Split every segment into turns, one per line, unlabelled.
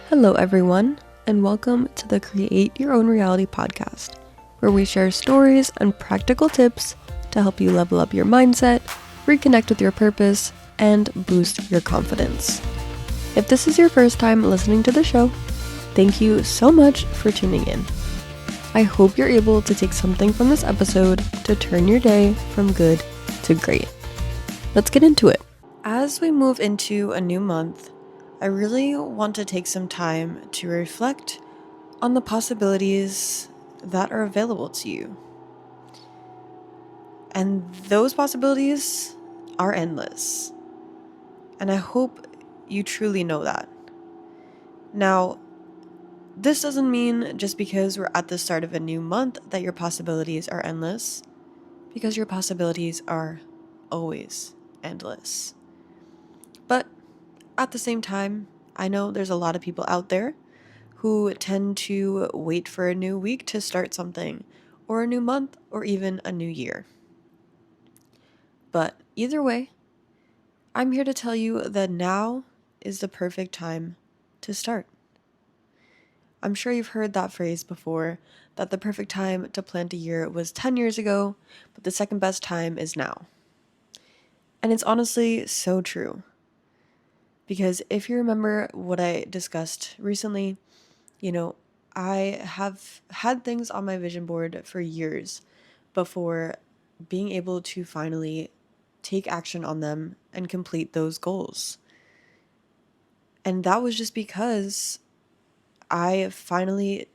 Hello, everyone, and welcome to the Create Your Own Reality podcast, where we share stories and practical tips to help you level up your mindset, reconnect with your purpose, and boost your confidence. If this is your first time listening to the show, thank you so much for tuning in. I hope you're able to take something from this episode to turn your day from good to great. Let's get into it. As we move into a new month, I really want to take some time to reflect on the possibilities that are available to you. And those possibilities are endless. And I hope you truly know that. Now, this doesn't mean just because we're at the start of a new month that your possibilities are endless, because your possibilities are always endless. But at the same time, I know there's a lot of people out there who tend to wait for a new week to start something, or a new month, or even a new year. But either way, I'm here to tell you that now is the perfect time to start. I'm sure you've heard that phrase before, that the perfect time to plant a year was 10 years ago, but the second best time is now. And it's honestly so true. Because if you remember what I discussed recently, I have had things on my vision board for years before being able to finally take action on them and complete those goals. And that was just because I finally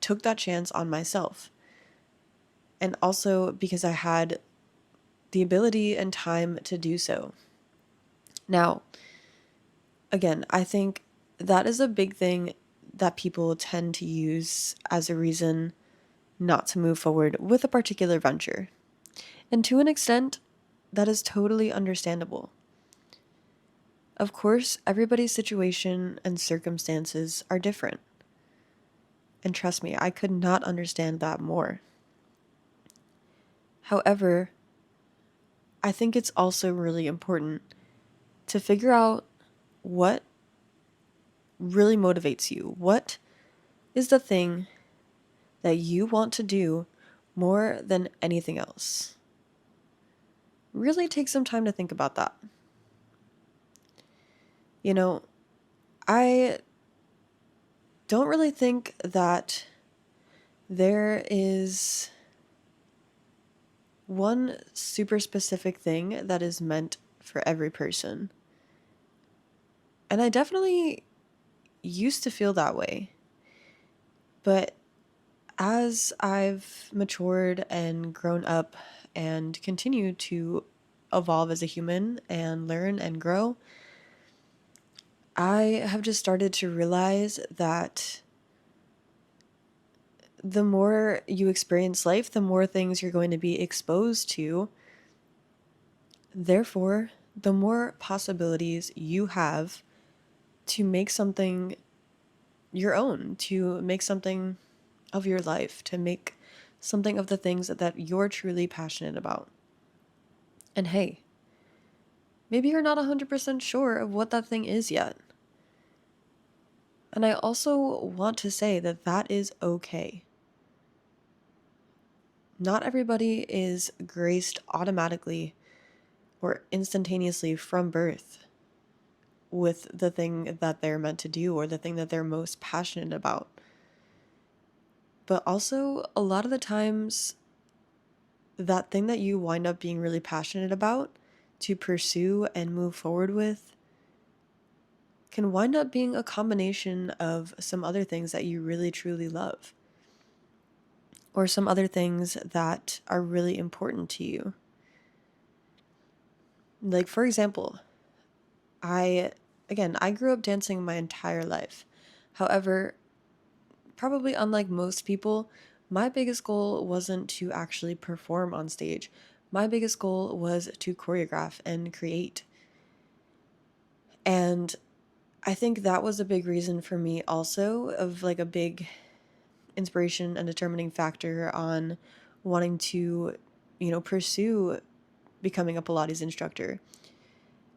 took that chance on myself. And also because I had the ability and time to do so. Now, again, I think that is a big thing that people tend to use as a reason not to move forward with a particular venture. And to an extent, that is totally understandable. Of course, everybody's situation and circumstances are different. And trust me, I could not understand that more. However, I think it's also really important to figure out what really motivates you. What is the thing that you want to do more than anything else? Really take some time to think about that. I don't really think that there is one super specific thing that is meant for every person. And I definitely used to feel that way. But as I've matured and grown up and continue to evolve as a human and learn and grow, I have just started to realize that the more you experience life, the more things you're going to be exposed to. Therefore, the more possibilities you have to make something your own, to make something of your life, to make something of the things that you're truly passionate about. And hey, maybe you're not 100% sure of what that thing is yet. And I also want to say that that is okay. Not everybody is graced automatically or instantaneously from birth with the thing that they're meant to do or the thing that they're most passionate about. But also, a lot of the times, that thing that you wind up being really passionate about to pursue and move forward with can wind up being a combination of some other things that you really truly love, or some other things that are really important to you. Like, for example, I grew up dancing my entire life. However, probably unlike most people, my biggest goal wasn't to actually perform on stage. My biggest goal was to choreograph and create. And I think that was a big reason for me also, of like a big inspiration and determining factor on wanting to, pursue becoming a Pilates instructor.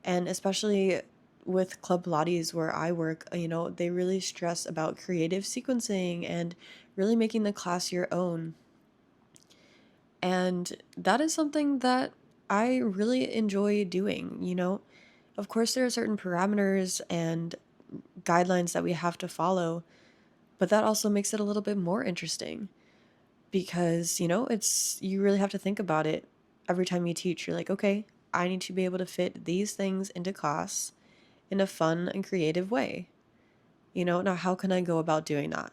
And especially with Club Pilates where I work, they really stress about creative sequencing and really making the class your own. And that is something that I really enjoy doing. Of course, there are certain parameters and guidelines that we have to follow, but that also makes it a little bit more interesting because, you really have to think about it every time you teach. You're like, okay, I need to be able to fit these things into class in a fun and creative way. Now how can I go about doing that?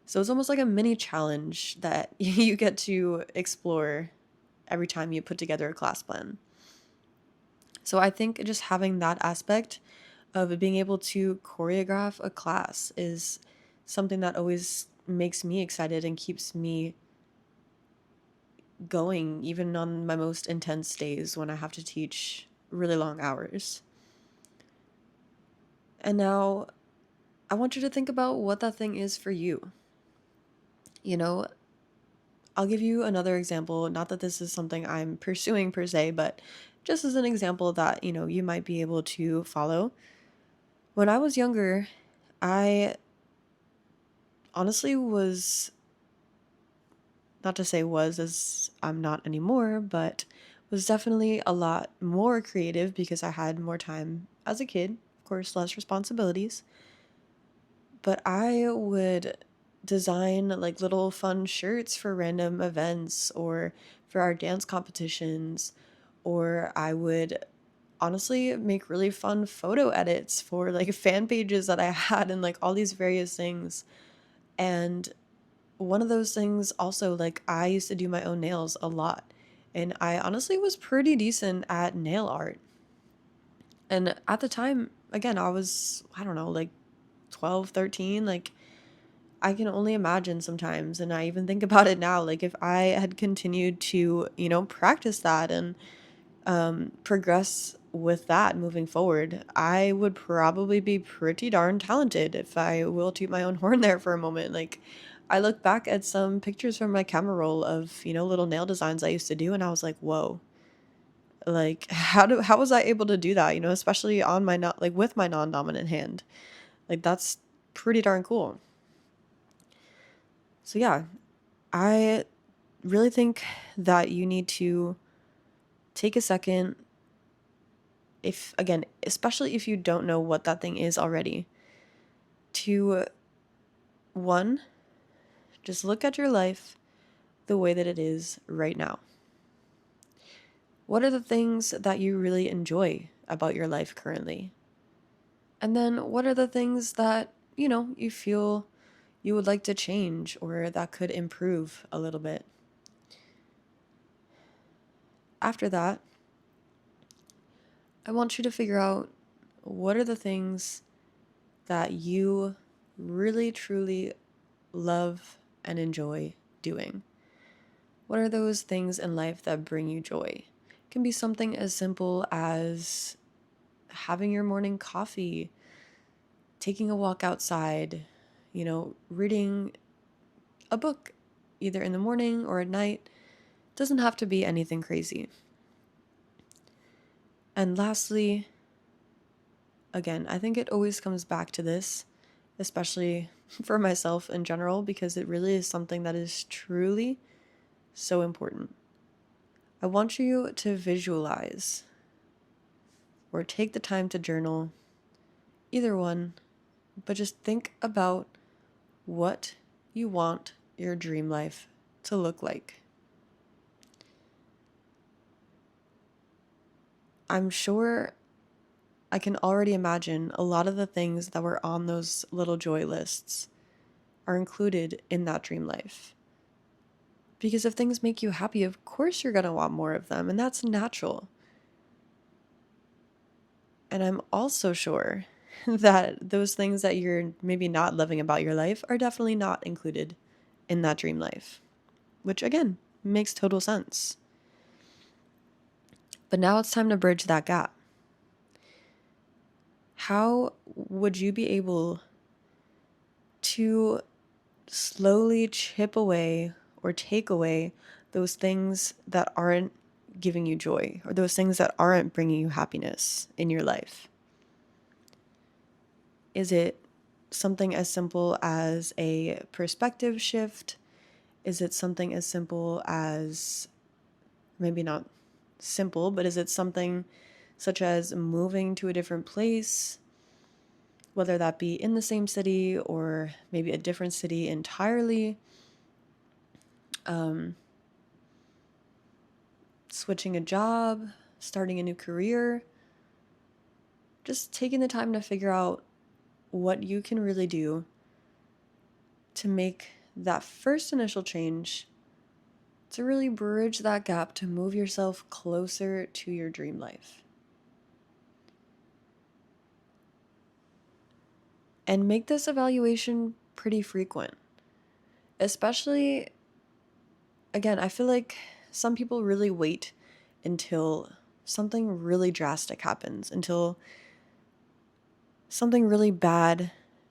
So it's almost like a mini challenge that you get to explore every time you put together a class plan. So I think just having that aspect of being able to choreograph a class is something that always makes me excited and keeps me going, even on my most intense days when I have to teach really long hours. And now I want you to think about what that thing is for you. You know, I'll give you another example. Not that this is something I'm pursuing per se, but just as an example that, you might be able to follow. When I was younger, I honestly was, not to say was, as I'm not anymore, but was definitely a lot more creative because I had more time as a kid, of course, less responsibilities. But I would design like little fun shirts for random events or for our dance competitions, or I would honestly make really fun photo edits for like fan pages that I had and like all these various things. And one of those things also, like, I used to do my own nails a lot, and I honestly was pretty decent at nail art. And at the time, again, I was, I don't know, like 12, 13. Like, I can only imagine sometimes, and I even think about it now, like if I had continued to, practice that and progress with that moving forward, I would probably be pretty darn talented, if I will toot my own horn there for a moment. Like, I look back at some pictures from my camera roll of, little nail designs I used to do, and I was like, whoa, like how was I able to do that, especially on my not like with my non-dominant hand. Like, that's pretty darn cool. So yeah, I really think that you need to take a second, if again, especially if you don't know what that thing is already, to one, just look at your life the way that it is right now. What are the things that you really enjoy about your life currently? And then what are the things that, you feel you would like to change or that could improve a little bit? After that, I want you to figure out what are the things that you really truly love and enjoy doing. What are those things in life that bring you joy? It can be something as simple as having your morning coffee, taking a walk outside, reading a book either in the morning or at night. It doesn't have to be anything crazy. And lastly, again, I think it always comes back to this, especially for myself in general, because it really is something that is truly so important. I want you to visualize or take the time to journal, either one, but just think about what you want your dream life to look like. I'm sure I can already imagine a lot of the things that were on those little joy lists are included in that dream life. Because if things make you happy, of course you're going to want more of them, and that's natural. And I'm also sure that those things that you're maybe not loving about your life are definitely not included in that dream life, which again makes total sense. But now it's time to bridge that gap. How would you be able to slowly chip away or take away those things that aren't giving you joy, or those things that aren't bringing you happiness in your life? Is it something as simple as a perspective shift? Is it something as simple as, maybe not simple, but is it something such as moving to a different place, whether that be in the same city or maybe a different city entirely? Switching a job, starting a new career, just taking the time to figure out what you can really do to make that first initial change, to really bridge that gap, to move yourself closer to your dream life. And make this evaluation pretty frequent. Especially, again, I feel like some people really wait until something really drastic happens, until something really bad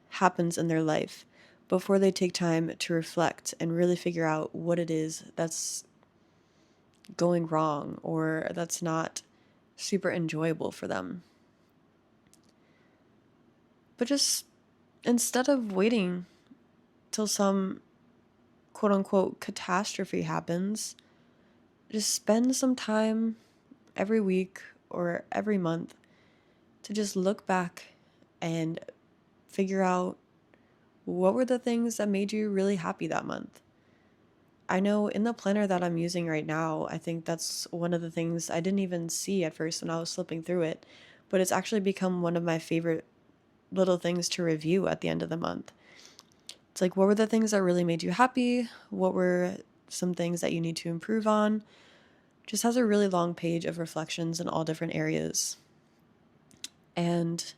happens in their life, before they take time to reflect and really figure out what it is that's going wrong or that's not super enjoyable for them. But just instead of waiting till some quote unquote catastrophe happens, just spend some time every week or every month to just look back and figure out what were the things that made you really happy that month. I know in the planner that I'm using right now, I think that's one of the things I didn't even see at first when I was flipping through it, but it's actually become one of my favorite little things to review at the end of the month. It's like, what were the things that really made you happy? What were some things that you need to improve on? Just has a really long page of reflections in all different areas. And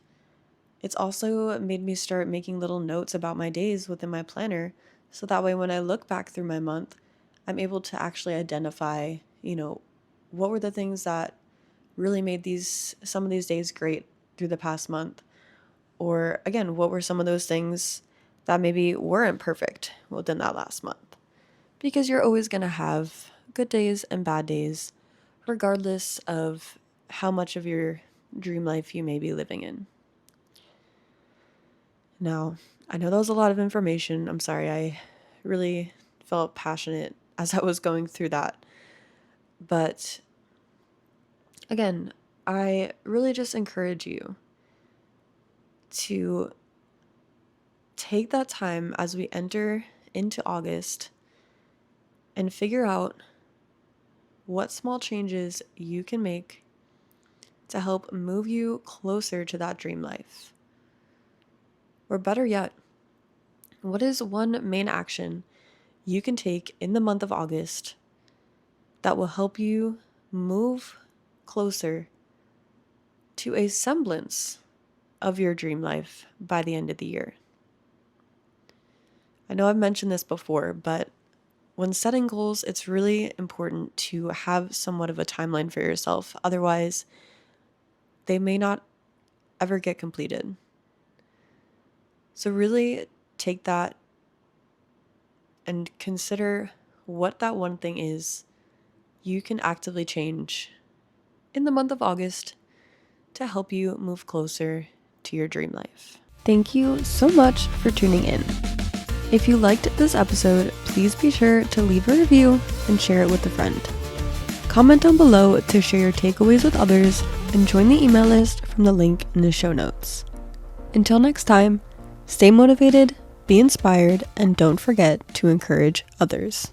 it's also made me start making little notes about my days within my planner, so that way when I look back through my month, I'm able to actually identify, what were the things that really made some of these days great through the past month? Or again, what were some of those things that maybe weren't perfect within that last month? Because you're always going to have good days and bad days, regardless of how much of your dream life you may be living in. Now, I know that was a lot of information. I'm sorry, I really felt passionate as I was going through that. But again, I really just encourage you to take that time as we enter into August and figure out what small changes you can make to help move you closer to that dream life. Or better yet, what is one main action you can take in the month of August that will help you move closer to a semblance of your dream life by the end of the year? I know I've mentioned this before, but when setting goals, it's really important to have somewhat of a timeline for yourself. Otherwise, they may not ever get completed. So really take that and consider what that one thing is you can actively change in the month of August to help you move closer to your dream life. Thank you so much for tuning in. If you liked this episode, please be sure to leave a review and share it with a friend. Comment down below to share your takeaways with others and join the email list from the link in the show notes. Until next time, stay motivated, be inspired, and don't forget to encourage others.